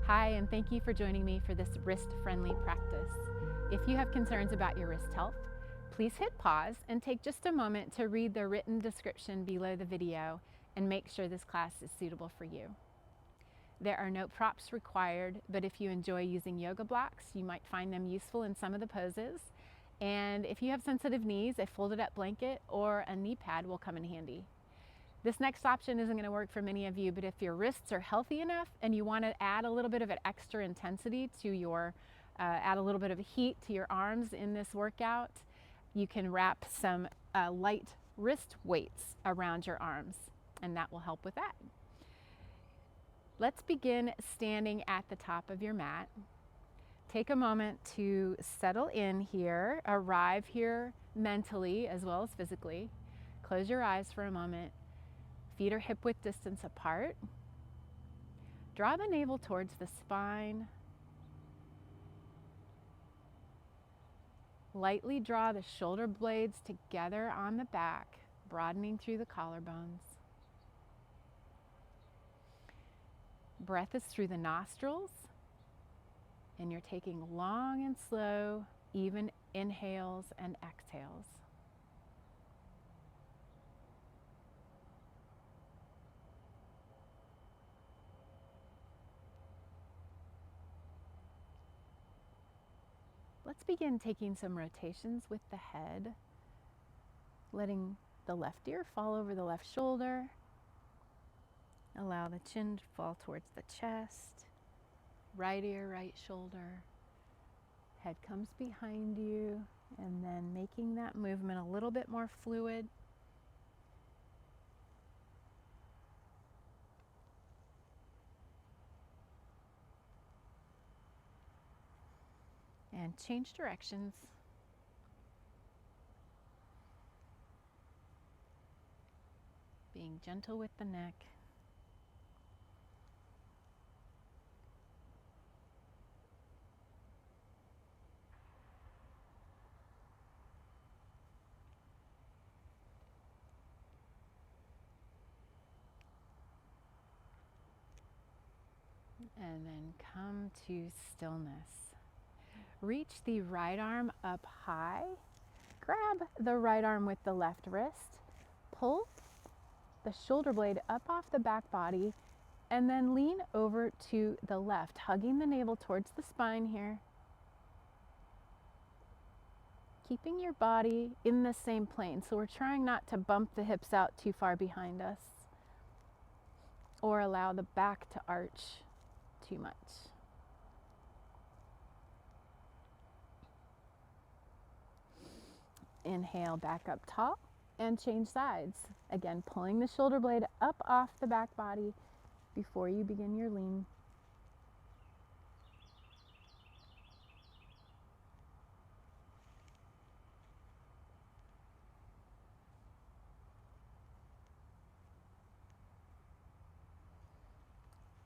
Hi, and thank you for joining me for this wrist-friendly practice. If you have concerns about your wrist health, please hit pause and take just a moment to read the written description below the video and make sure this class is suitable for you. There are no props required, but if you enjoy using yoga blocks, you might find them useful in some of the poses. And if you have sensitive knees, a folded up blanket or a knee pad will come in handy. This next option isn't going to work for many of you, but if your wrists are healthy enough and you want to add a little bit of an extra intensity to your, add a little bit of heat to your arms in this workout, you can wrap some light wrist weights around your arms, and that will help with that. Let's begin standing at the top of your mat. Take a moment to settle in here, arrive here mentally as well as physically. Close your eyes for a moment. Feet are hip width distance apart. Draw the navel towards the spine. Lightly draw the shoulder blades together on the back, broadening through the collarbones. Breath is through the nostrils, and you're taking long and slow, even inhales and exhales. Let's begin taking some rotations with the head, letting the left ear fall over the left shoulder. Allow the chin to fall towards the chest, right ear, right shoulder. Head comes behind you, and then making that movement a little bit more fluid. And change directions. Being gentle with the neck. And then come to stillness. Reach the right arm up high. Grab the right arm with the left wrist. Pull the shoulder blade up off the back body, and then lean over to the left, hugging the navel towards the spine here. Keeping your body in the same plane. So we're trying not to bump the hips out too far behind us or allow the back to arch too much. Inhale back up tall and change sides. Again, pulling the shoulder blade up off the back body before you begin your lean.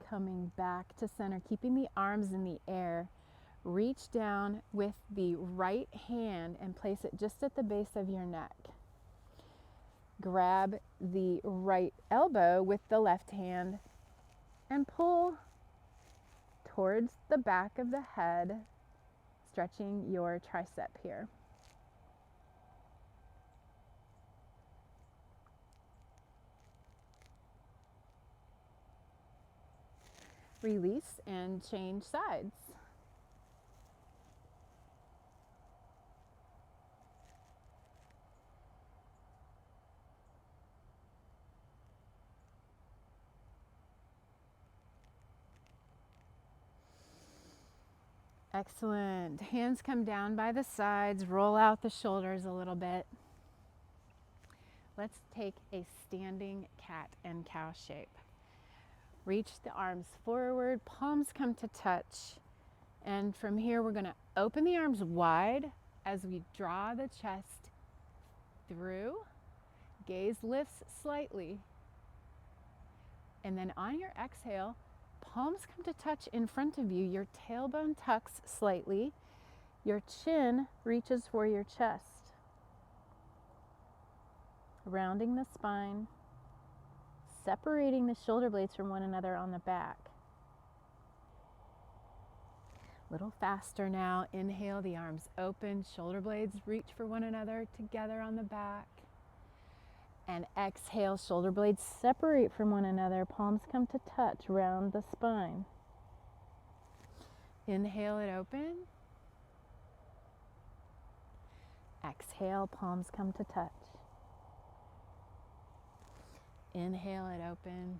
Coming back to center, keeping the arms in the air. Reach down with the right hand and place it just at the base of your neck. Grab the right elbow with the left hand and pull towards the back of the head, stretching your tricep here. Release and change sides. Excellent. Hands come down by the sides, roll out the shoulders a little bit. Let's take a standing cat and cow shape. Reach the arms forward, palms come to touch. And from here, we're going to open the arms wide as we draw the chest through. Gaze lifts slightly. And then on your exhale, palms come to touch in front of you. Your tailbone tucks slightly. Your chin reaches for your chest. Rounding the spine, separating the shoulder blades from one another on the back. Little faster now. Inhale, the arms open, shoulder blades reach for one another together on the back. And exhale, shoulder blades separate from one another, palms come to touch round the spine. Inhale it open. Exhale, palms come to touch. Inhale it open.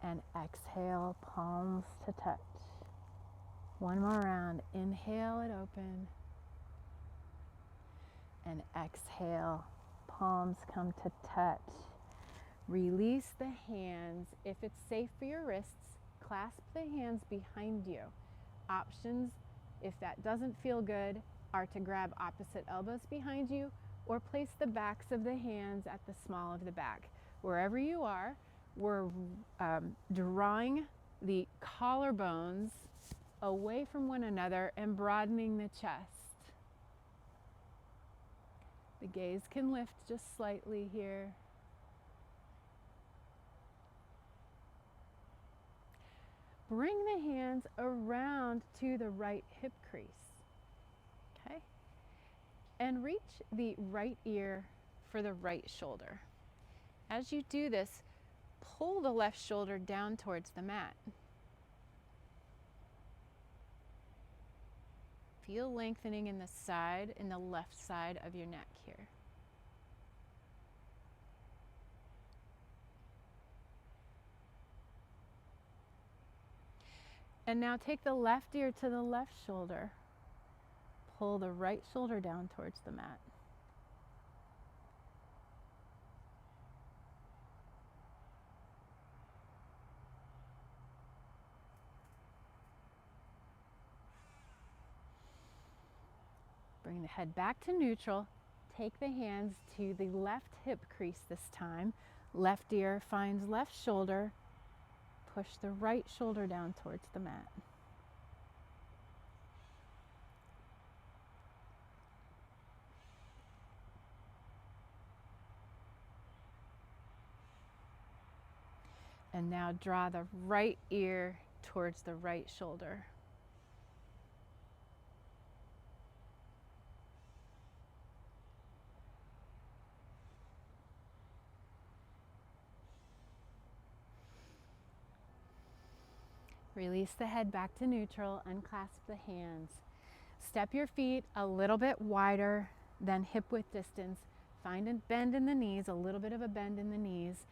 And exhale, palms to touch. One more round. Inhale it open. And exhale, palms come to touch. Release the hands. If it's safe for your wrists, clasp the hands behind you. Options, if that doesn't feel good, are to grab opposite elbows behind you or place the backs of the hands at the small of the back. Wherever you are, we're drawing the collarbones away from one another and broadening the chest. The gaze can lift just slightly here. Bring the hands around to the right hip crease. Okay? And reach the right ear for the right shoulder. As you do this, pull the left shoulder down towards the mat. Feel lengthening in the left side of your neck here. And now take the left ear to the left shoulder. Pull the right shoulder down towards the mat. Bring the head back to neutral. Take the hands to the left hip crease this time. Left ear finds left shoulder. Push the right shoulder down towards the mat. And now draw the right ear towards the right shoulder. Release the head back to neutral, unclasp the hands. Step your feet a little bit wider than hip width distance. Find a bend in the knees, a little bit of a bend in the knees.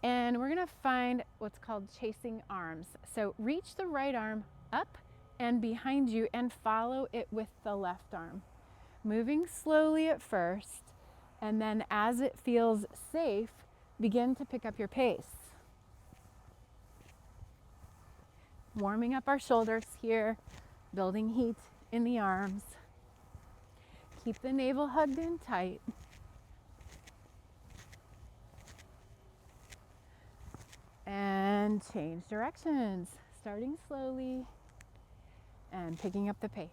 And we're gonna find what's called chasing arms. So reach the right arm up and behind you and follow it with the left arm. Moving slowly at first, and then as it feels safe, begin to pick up your pace. Warming up our shoulders here, building heat in the arms. Keep the navel hugged in tight. And change directions, starting slowly and picking up the pace.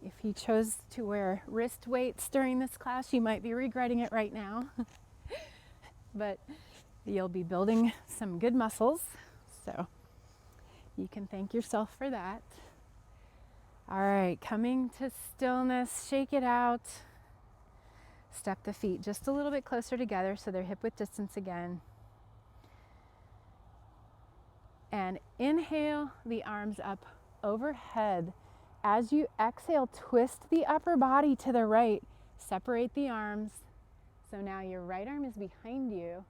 If you chose to wear wrist weights during this class, you might be regretting it right now. But you'll be building some good muscles, so you can thank yourself for that. All right, coming to stillness, shake it out. Step the feet just a little bit closer together so they're hip width distance again. And inhale the arms up overhead. As you exhale, twist the upper body to the right. Separate the arms. So now your right arm is behind you.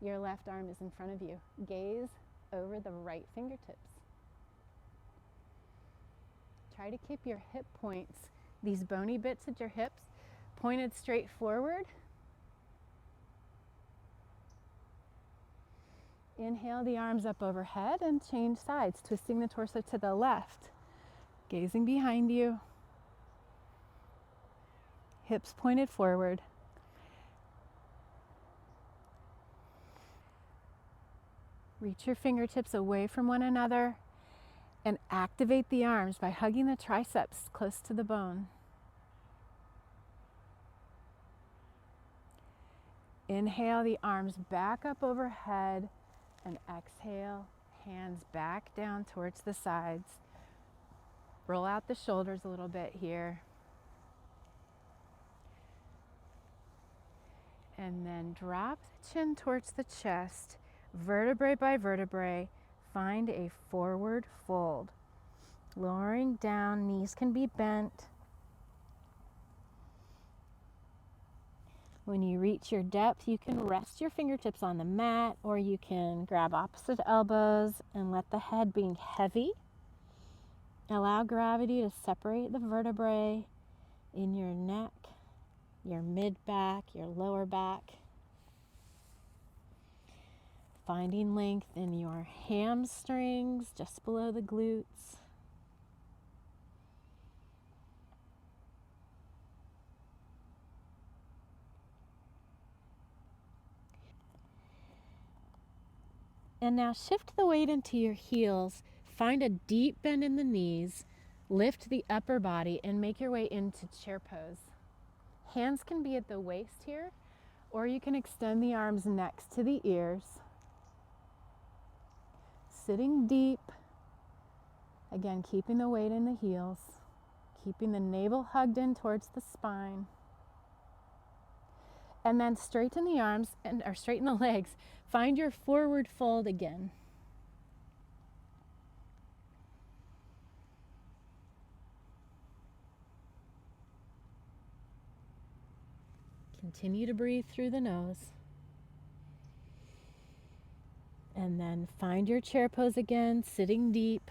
Your left arm is in front of you. Gaze over the right fingertips. Try to keep your hip points, these bony bits at your hips, pointed straight forward. Inhale the arms up overhead and change sides, twisting the torso to the left. Gazing behind you. Hips pointed forward. Reach your fingertips away from one another and activate the arms by hugging the triceps close to the bone. Inhale the arms back up overhead and exhale, hands back down towards the sides. Roll out the shoulders a little bit here. And then drop the chin towards the chest, vertebrae by vertebrae. Find a forward fold. Lowering down, knees can be bent. When you reach your depth, you can rest your fingertips on the mat, or you can grab opposite elbows and let the head be heavy. Allow gravity to separate the vertebrae in your neck, your mid-back, your lower back. Finding length in your hamstrings, just below the glutes. And now shift the weight into your heels. Find a deep bend in the knees. Lift the upper body and make your way into chair pose. Hands can be at the waist here, or you can extend the arms next to the ears. Sitting deep. Again, keeping the weight in the heels. Keeping the navel hugged in towards the spine. And then straighten the arms or straighten the legs. Find your forward fold again. Continue to breathe through the nose. And then find your chair pose again, sitting deep.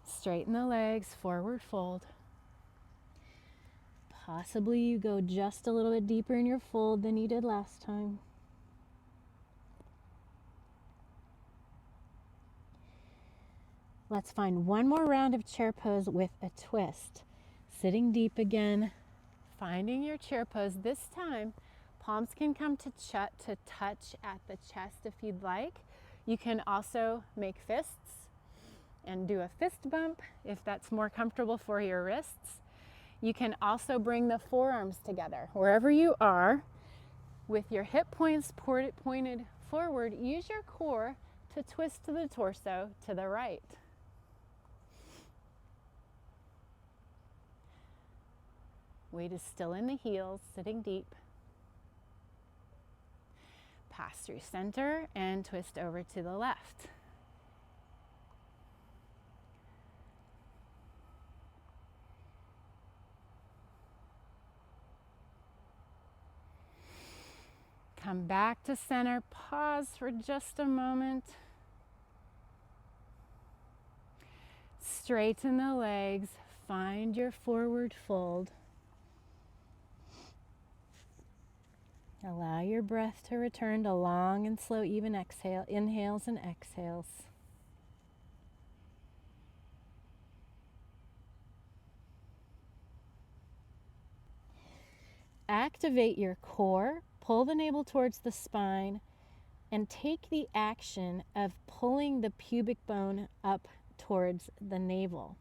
Straighten the legs, forward fold. Possibly you go just a little bit deeper in your fold than you did last time. Let's find one more round of chair pose with a twist. Sitting deep again, finding your chair pose. This time, palms can come to touch at the chest if you'd like. You can also make fists and do a fist bump if that's more comfortable for your wrists. You can also bring the forearms together. Wherever you are, with your hip points pointed forward, use your core to twist to the torso to the right. Weight is still in the heels, sitting deep. Pass through center and twist over to the left. Come back to center, pause for just a moment. Straighten the legs, find your forward fold. Allow your breath to return to long and slow, even inhales and exhales. Activate your core, pull the navel towards the spine, and take the action of pulling the pubic bone up towards the navel.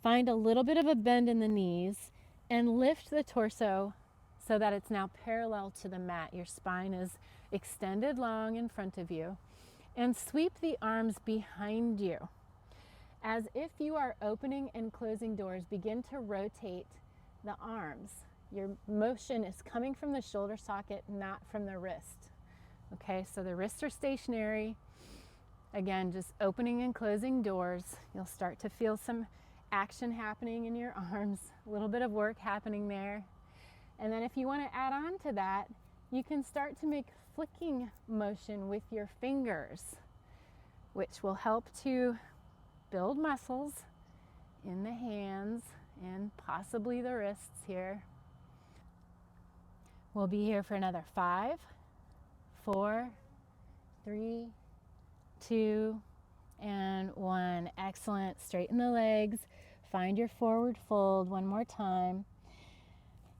Find a little bit of a bend in the knees and lift the torso so that it's now parallel to the mat. Your spine is extended long in front of you. And sweep the arms behind you. As if you are opening and closing doors, begin to rotate the arms. Your motion is coming from the shoulder socket, not from the wrist. Okay, so the wrists are stationary. Again, just opening and closing doors. You'll start to feel some action happening in your arms, a little bit of work happening there. And then if you want to add on to that, you can start to make flicking motion with your fingers, which will help to build muscles in the hands and possibly the wrists here. We'll be here for another 5, 4, 3, 2, and 1. Excellent. Straighten the legs. Find your forward fold one more time.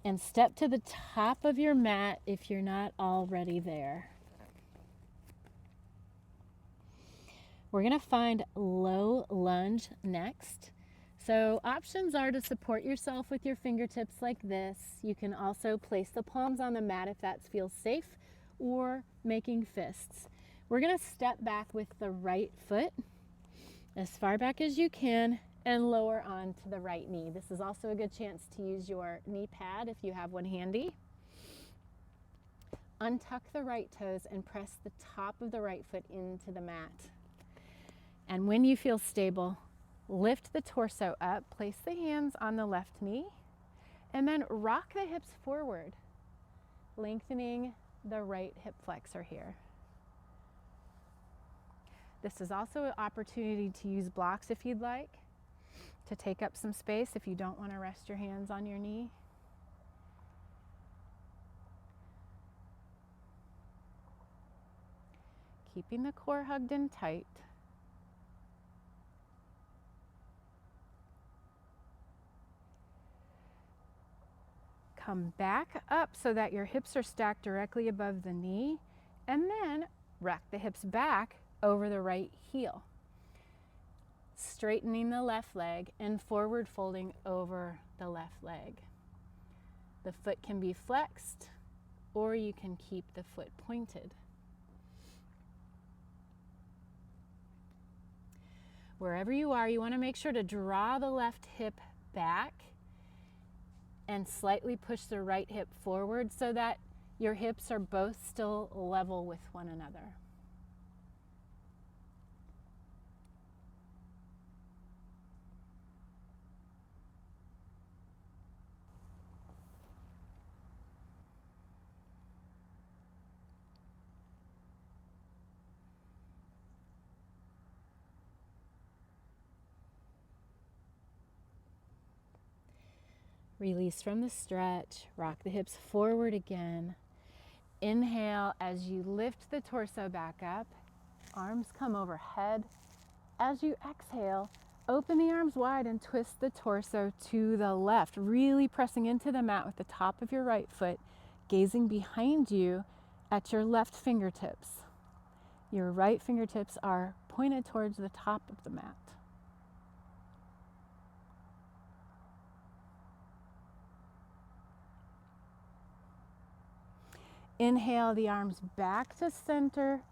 And step to the top of your mat if you're not already there. We're going to find low lunge next. So options are to support yourself with your fingertips like this. You can also place the palms on the mat if that feels safe, or making fists. We're going to step back with the right foot as far back as you can and lower onto the right knee. This is also a good chance to use your knee pad if you have one handy. Untuck the right toes and press the top of the right foot into the mat. And when you feel stable, lift the torso up, place the hands on the left knee, and then rock the hips forward, lengthening the right hip flexor here. This is also an opportunity to use blocks if you'd like, to take up some space if you don't want to rest your hands on your knee. Keeping the core hugged in tight. Come back up so that your hips are stacked directly above the knee, and then rack the hips back over the right heel. Straightening the left leg and forward folding over the left leg. The foot can be flexed, or you can keep the foot pointed. Wherever you are, you want to make sure to draw the left hip back and slightly push the right hip forward so that your hips are both still level with one another. Release from the stretch, rock the hips forward again. Inhale as you lift the torso back up, arms come overhead. As you exhale, open the arms wide and twist the torso to the left, really pressing into the mat with the top of your right foot, gazing behind you at your left fingertips. Your right fingertips are pointed towards the top of the mat. Inhale the arms back to center,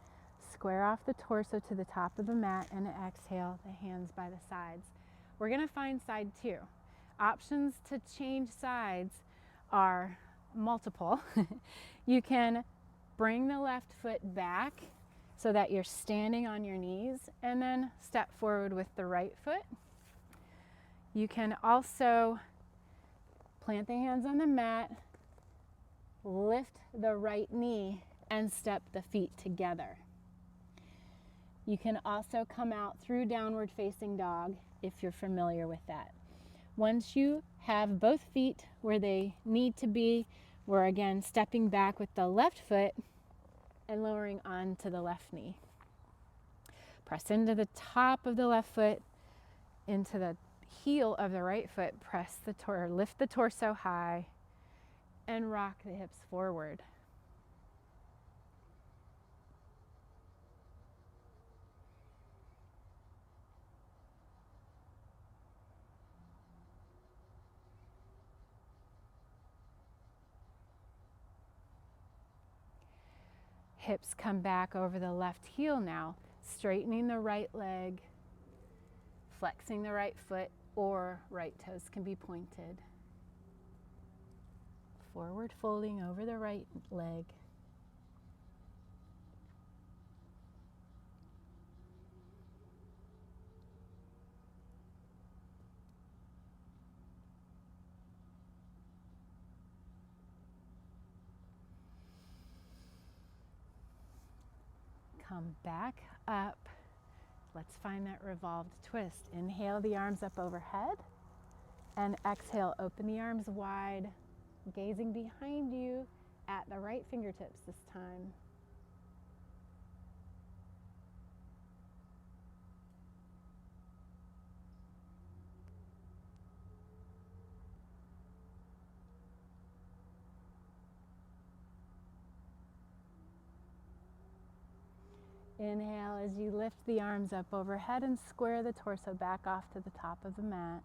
square off the torso to the top of the mat, and exhale the hands by the sides. We're going to find side two. Options to change sides are multiple. You can bring the left foot back so that you're standing on your knees and then step forward with the right foot. You can also plant the hands on the mat, lift the right knee, and step the feet together. You can also come out through downward facing dog if you're familiar with that. Once you have both feet where they need to be, we're again stepping back with the left foot and lowering onto the left knee. Press into the top of the left foot, into the heel of the right foot, lift the torso high, and rock the hips forward. Hips come back over the left heel now, straightening the right leg, flexing the right foot, or right toes can be pointed. Forward folding over the right leg. Come back up. Let's find that revolved twist. Inhale the arms up overhead, and exhale, open the arms wide, gazing behind you at the right fingertips this time. Inhale as you lift the arms up overhead and square the torso back off to the top of the mat.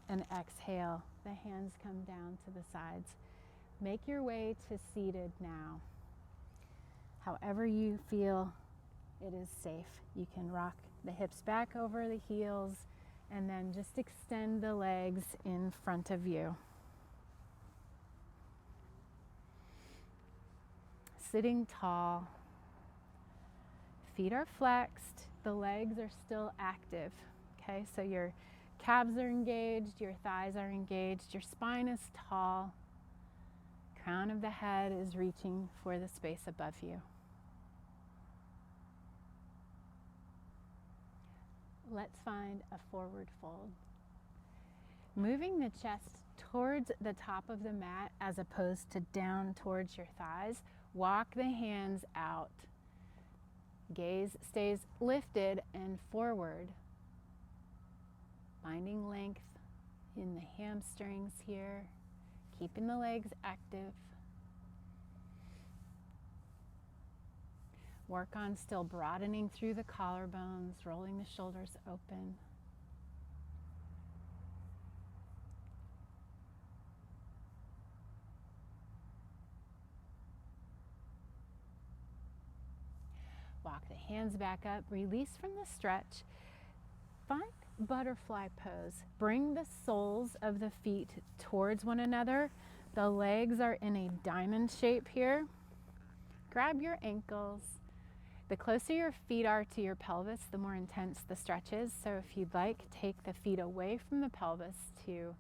And exhale, the hands come down to the sides. Make your way to seated now. However you feel it is safe. You can rock the hips back over the heels and then just extend the legs in front of you. Sitting tall. Feet are flexed, the legs are still active. Okay, so your calves are engaged, your thighs are engaged, your spine is tall. Crown of the head is reaching for the space above you. Let's find a forward fold. Moving the chest towards the top of the mat as opposed to down towards your thighs. Walk the hands out. Gaze stays lifted and forward. Finding length in the hamstrings here. Keeping the legs active. Work on still broadening through the collarbones, rolling the shoulders open. Walk the hands back up, release from the stretch. Find butterfly pose. Bring the soles of the feet towards one another. The legs are in a diamond shape here. Grab your ankles. The closer your feet are to your pelvis, the more intense the stretch is. So if you'd like, take the feet away from the pelvis to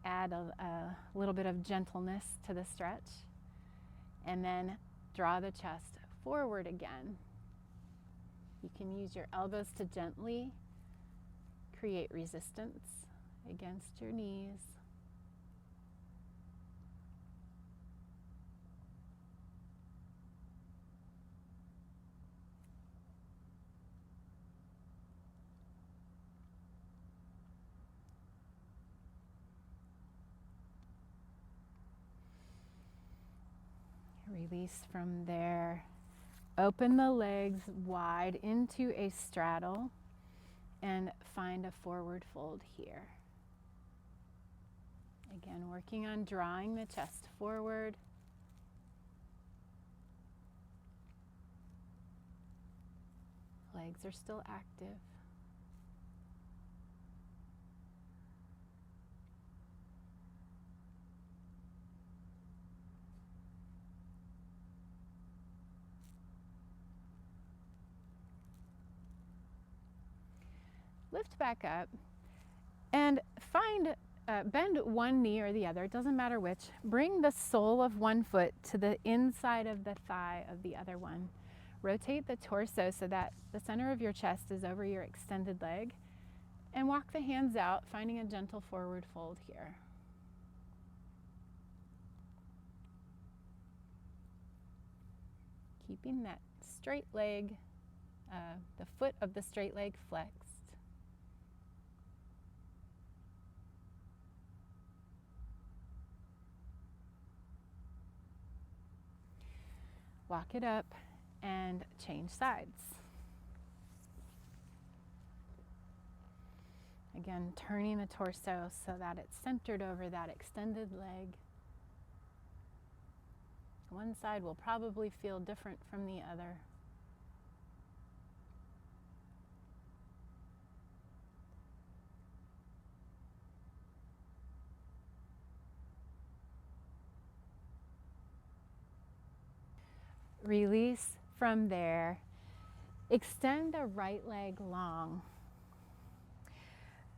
add a little bit of gentleness to the stretch. And then draw the chest forward again. You can use your elbows to gently create resistance against your knees. Release from there. Open the legs wide into a straddle and find a forward fold here. Again, working on drawing the chest forward. Legs are still active. Lift back up and bend one knee or the other, it doesn't matter which. Bring the sole of one foot to the inside of the thigh of the other one. Rotate the torso so that the center of your chest is over your extended leg, and walk the hands out, finding a gentle forward fold here. Keeping that straight leg, the foot of the straight leg flexed. Walk it up and change sides. Again, turning the torso so that it's centered over that extended leg. One side will probably feel different from the other. Release from there. Extend the right leg long.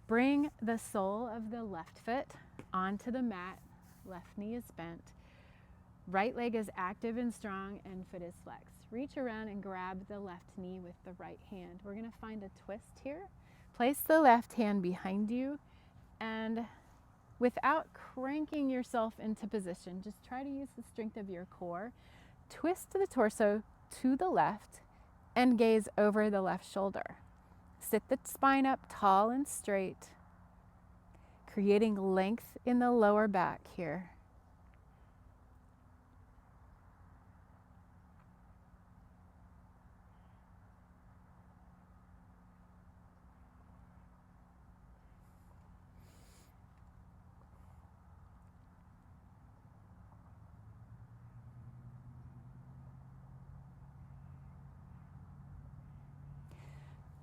Bring the sole of the left foot onto the mat. Left knee is bent. Right leg is active and strong and foot is flexed. Reach around and grab the left knee with the right hand. We're going to find a twist here. Place the left hand behind you and without cranking yourself into position, just try to use the strength of your core. Twist the torso to the left and gaze over the left shoulder. Sit the spine up tall and straight, creating length in the lower back here.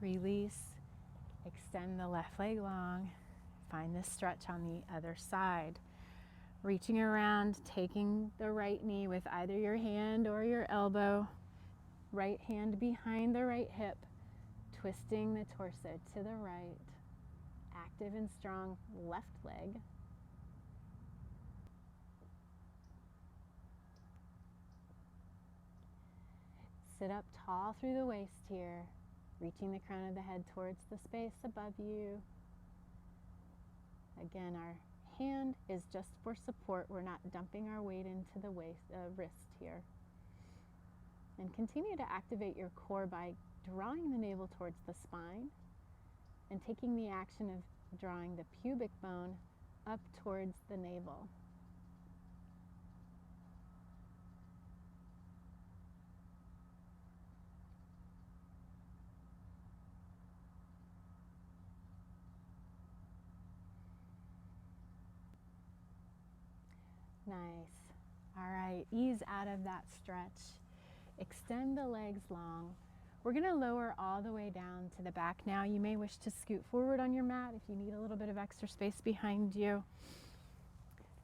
Release, extend the left leg long. Find this stretch on the other side. Reaching around, taking the right knee with either your hand or your elbow. Right hand behind the right hip. Twisting the torso to the right. Active and strong left leg. Sit up tall through the waist here, reaching the crown of the head towards the space above you. Again, our hand is just for support. We're not dumping our weight into the wrist here. And continue to activate your core by drawing the navel towards the spine and taking the action of drawing the pubic bone up towards the navel. Nice. All right, ease out of that stretch. Extend the legs long. We're going to lower all the way down to the back now. You may wish to scoot forward on your mat if you need a little bit of extra space behind you.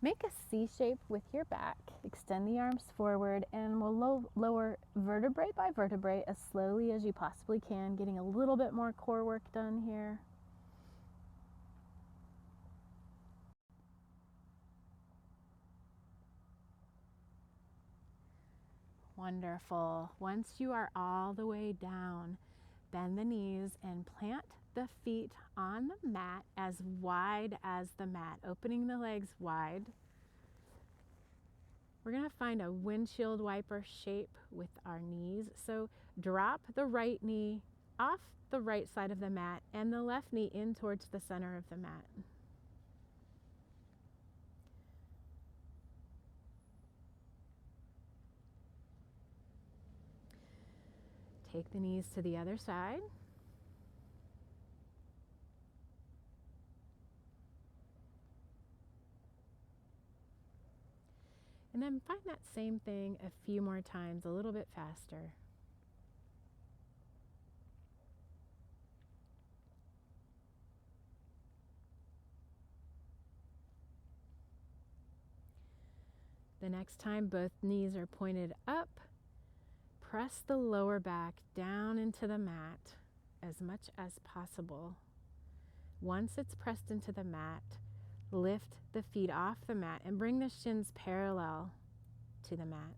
Make a C shape with your back. Extend the arms forward, and we'll lower vertebrae by vertebrae as slowly as you possibly can, getting a little bit more core work done here. Wonderful. Once you are all the way down, bend the knees and plant the feet on the mat as wide as the mat, opening the legs wide. We're going to find a windshield wiper shape with our knees. So drop the right knee off the right side of the mat and the left knee in towards the center of the mat. Take the knees to the other side. And then find that same thing a few more times, a little bit faster. The next time both knees are pointed up, press the lower back down into the mat as much as possible. Once it's pressed into the mat, lift the feet off the mat and bring the shins parallel to the mat.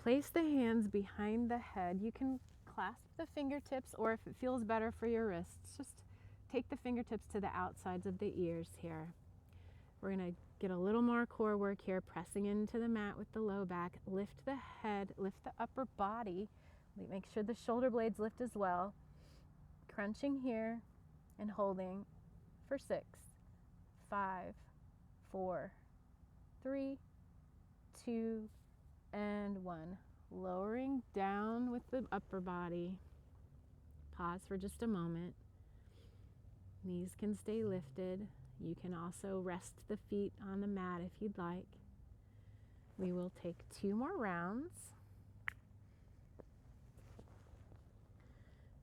Place the hands behind the head. You can clasp the fingertips, or if it feels better for your wrists, just take the fingertips to the outsides of the ears here. We're going to get a little more core work here, pressing into the mat with the low back. Lift the head, lift the upper body. Make sure the shoulder blades lift as well. Crunching here and holding for 6, 5, 4, 3, 2, and 1. Lowering down with the upper body. Pause for just a moment. Knees can stay lifted. You can also rest the feet on the mat if you'd like. We will take 2 more rounds.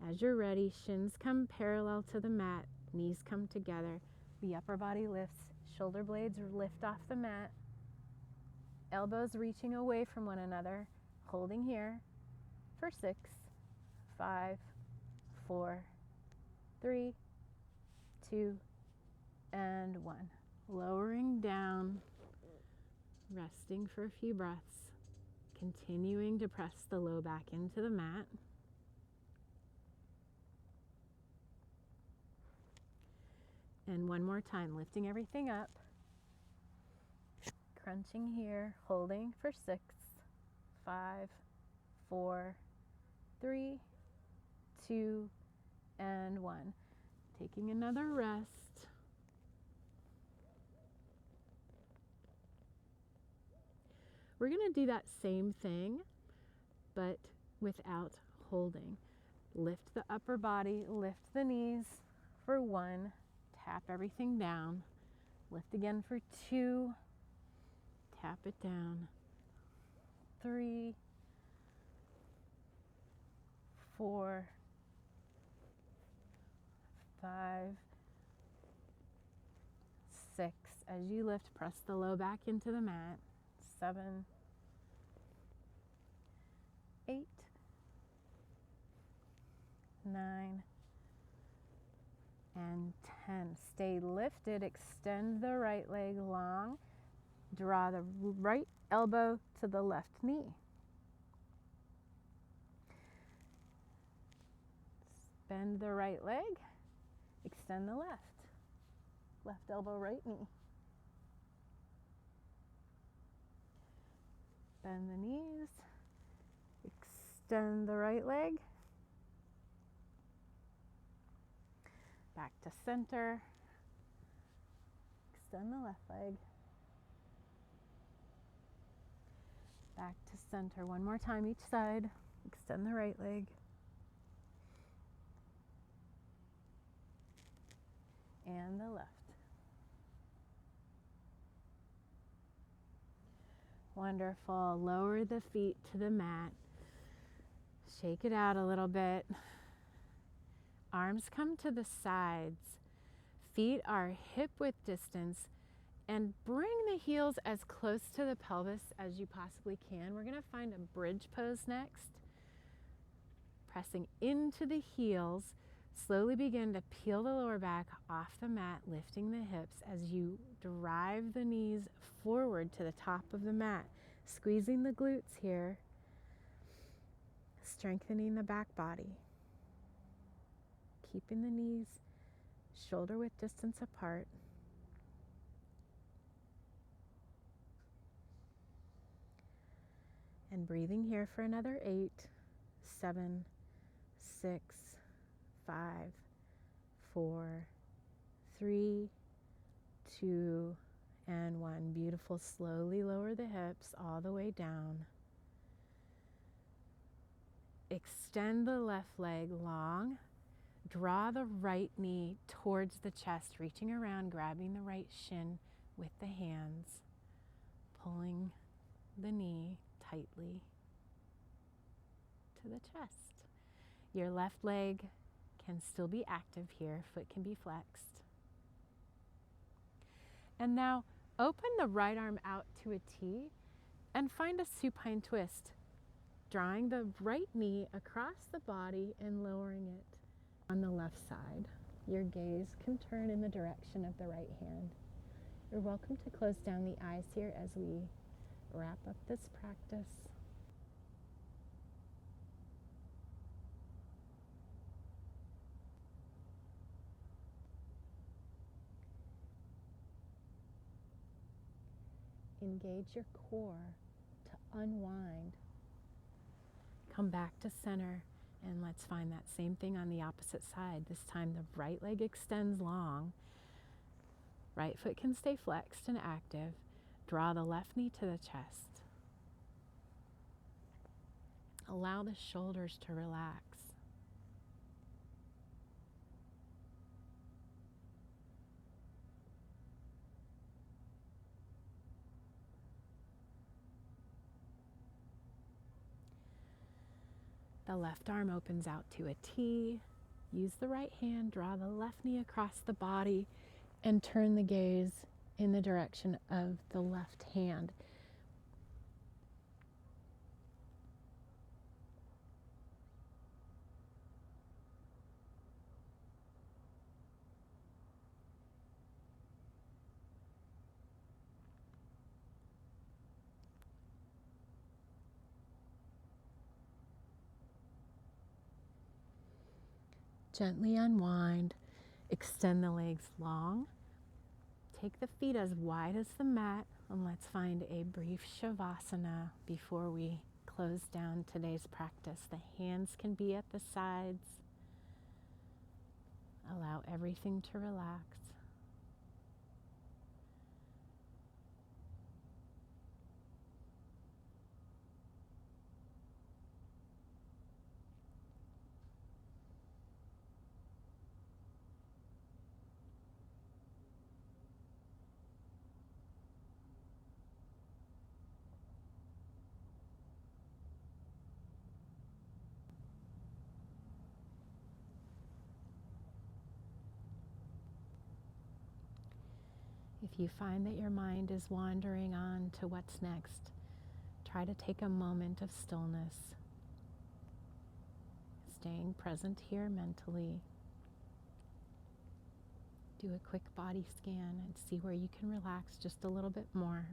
As you're ready, shins come parallel to the mat, knees come together. The upper body lifts, shoulder blades lift off the mat, elbows reaching away from one another, holding here for 6, 5, 4, 3, 2, and 1. Lowering down, resting for a few breaths, continuing to press the low back into the mat. And one more time, lifting everything up, crunching here, holding for 6, 5, 4, 3, 2, and 1. Taking another rest. We're going to do that same thing, but without holding. Lift the upper body, lift the knees for 1, tap everything down, lift again for 2, tap it down, 3, 4, 5, 6. As you lift, press the low back into the mat. 7, 8, 9, and 10. Stay lifted. Extend the right leg long. Draw the right elbow to the left knee. Bend the right leg. Extend the left. Left elbow, right knee. Bend the knees. Extend the right leg. Back to center. Extend the left leg. Back to center. One more time each side. Extend the right leg. And the left. Wonderful. Lower the feet to the mat. Shake it out a little bit. Arms come to the sides. Feet are hip width distance, and bring the heels as close to the pelvis as you possibly can. We're going to find a bridge pose next. Pressing into the heels, slowly begin to peel the lower back off the mat, lifting the hips as you drive the knees forward to the top of the mat, squeezing the glutes here, strengthening the back body, keeping the knees shoulder width distance apart. And breathing here for another 8, 7, 6, 5, 4, 3, 2, and 1. Beautiful. Slowly lower the hips all the way down. Extend the left leg long. Draw the right knee towards the chest, reaching around, grabbing the right shin with the hands, pulling the knee tightly to the chest. Your left leg can still be active here. Foot can be flexed. And now open the right arm out to a T and find a supine twist, drawing the right knee across the body and lowering it on the left side. Your gaze can turn in the direction of the right hand. You're welcome to close down the eyes here as we wrap up this practice. Engage your core to unwind. Come back to center, and let's find that same thing on the opposite side. This time the right leg extends long. Right foot can stay flexed and active. Draw the left knee to the chest. Allow the shoulders to relax. The left arm opens out to a T. Use the right hand, draw the left knee across the body, and turn the gaze in the direction of the left hand. Gently unwind, extend the legs long, take the feet as wide as the mat, and let's find a brief Shavasana before we close down today's practice. The hands can be at the sides. Allow everything to relax. If you find that your mind is wandering on to what's next, try to take a moment of stillness, staying present here mentally. Do a quick body scan and see where you can relax just a little bit more.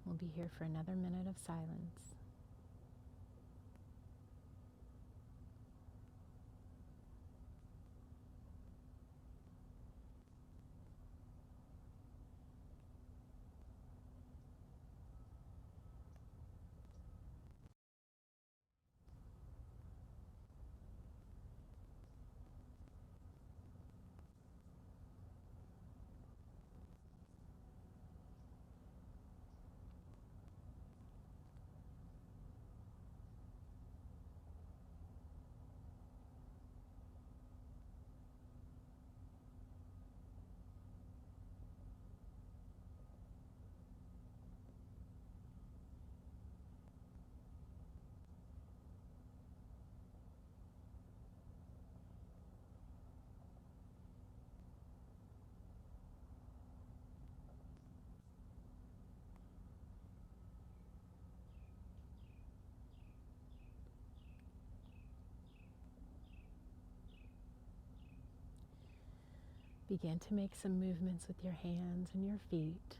We'll be here for another minute of silence. Begin to make some movements with your hands and your feet.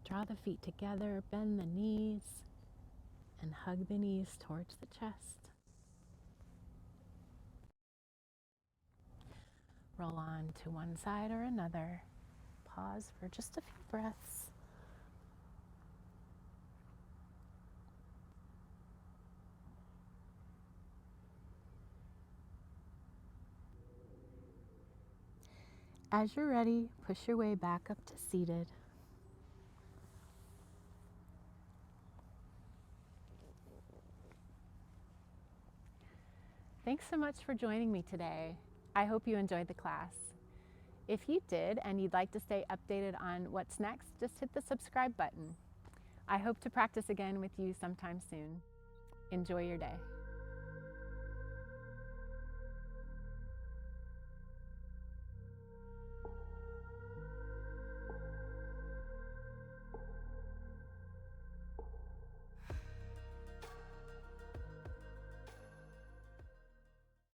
Draw the feet together, bend the knees, and hug the knees towards the chest. Roll on to one side or another. Pause for just a few breaths. As you're ready, push your way back up to seated. Thanks so much for joining me today. I hope you enjoyed the class. If you did and you'd like to stay updated on what's next, just hit the subscribe button. I hope to practice again with you sometime soon. Enjoy your day.